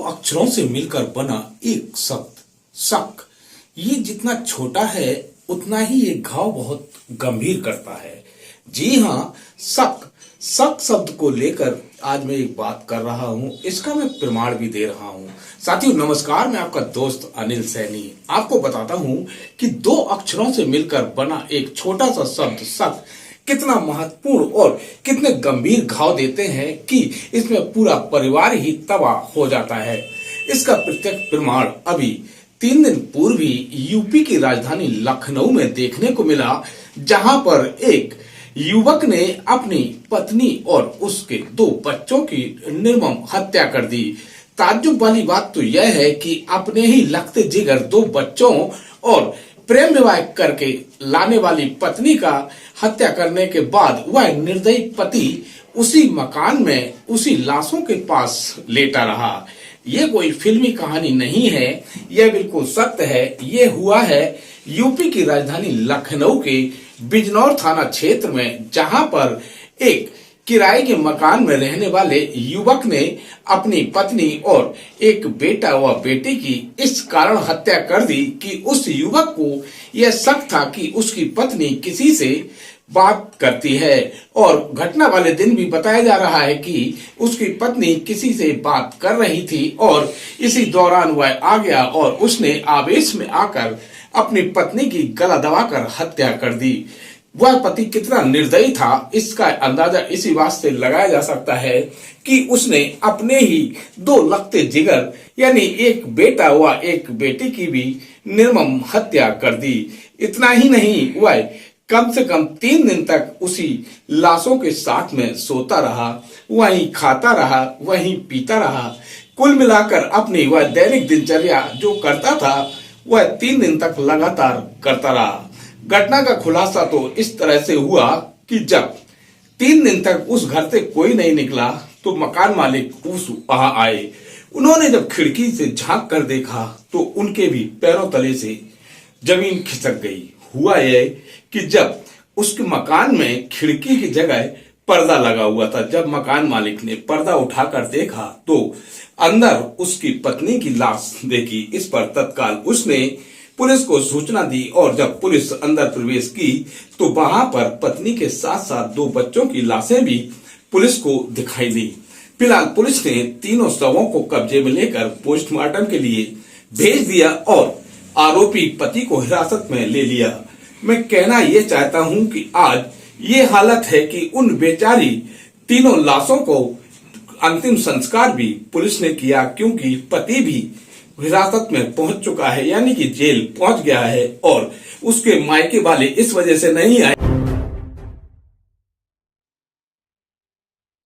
अक्षरों से मिलकर बना एक शब्द शक। ये जितना छोटा है उतना ही ये घाव बहुत गंभीर करता है। जी हाँ, शक शक शब्द को लेकर आज मैं एक बात कर रहा हूँ, इसका मैं प्रमाण भी दे रहा हूँ। साथियों नमस्कार, मैं आपका दोस्त अनिल सैनी आपको बताता हूँ कि दो अक्षरों से मिलकर बना एक छोटा सा शब्द शक कितना महत्वपूर्ण और कितने गंभीर घाव देते हैं कि इसमें पूरा परिवार ही तबाह हो जाता है। इसका प्रत्यक्ष प्रमाण अभी 3 दिन पूर्व ही यूपी की राजधानी लखनऊ में देखने को मिला, जहां पर एक युवक ने अपनी पत्नी और उसके 2 बच्चों की निर्मम हत्या कर दी। ताज्जुब वाली बात तो यह है कि अपने ही लगते जिगर 2 बच्चों और प्रेम विवाह करके लाने वाली पत्नी का हत्या करने के बाद वह निर्दयी पति उसी मकान में उसी लाशों के पास लेटा रहा। ये कोई फिल्मी कहानी नहीं है, यह बिल्कुल सत्य है। ये हुआ है यूपी की राजधानी लखनऊ के बिजनौर थाना क्षेत्र में, जहां पर एक किराए के मकान में रहने वाले युवक ने अपनी पत्नी और एक बेटा व बेटी की इस कारण हत्या कर दी कि उस युवक को यह शक था कि उसकी पत्नी किसी से बात करती है। और घटना वाले दिन भी बताया जा रहा है कि उसकी पत्नी किसी से बात कर रही थी और इसी दौरान वह आ गया और उसने आवेश में आकर अपनी पत्नी की गला दबाकर हत्या कर दी। वह पति कितना निर्दयी था, इसका अंदाजा इसी बात से लगाया जा सकता है कि उसने अपने ही 2 लगते जिगर यानी एक बेटा व एक बेटी की भी निर्मम हत्या कर दी। इतना ही नहीं, वह कम से कम 3 दिन तक उसी लाशों के साथ में सोता रहा, वहीं खाता रहा, वहीं पीता रहा। कुल मिलाकर अपनी वह दैनिक दिनचर्या जो करता था वह 3 दिन तक लगातार करता रहा। घटना का खुलासा तो इस तरह से हुआ कि जब 3 दिन तक उस घर से कोई नहीं निकला तो मकान मालिक उस वहां आए। उन्होंने जब खिड़की से झांक कर देखा तो उनके भी पैरों तले से जमीन खिसक गई। हुआ यह कि जब उसके मकान में खिड़की की जगह पर्दा लगा हुआ था, जब मकान मालिक ने पर्दा उठाकर देखा तो अंदर उसकी पत्नी की लाश देखी। इस पर तत्काल उसने पुलिस को सूचना दी और जब पुलिस अंदर प्रवेश की तो वहां पर पत्नी के साथ साथ 2 बच्चों की लाशें भी पुलिस को दिखाई दी। फिलहाल पुलिस ने तीनों शवों को कब्जे में लेकर पोस्टमार्टम के लिए भेज दिया और आरोपी पति को हिरासत में ले लिया। मैं कहना यह चाहता हूं कि आज ये हालत है कि उन बेचारी तीनों लाशों को अंतिम संस्कार भी पुलिस ने किया, क्योंकि पति भी हिरासत में पहुंच चुका है, यानी कि जेल पहुंच गया है और उसके मायके वाले इस वजह से नहीं आए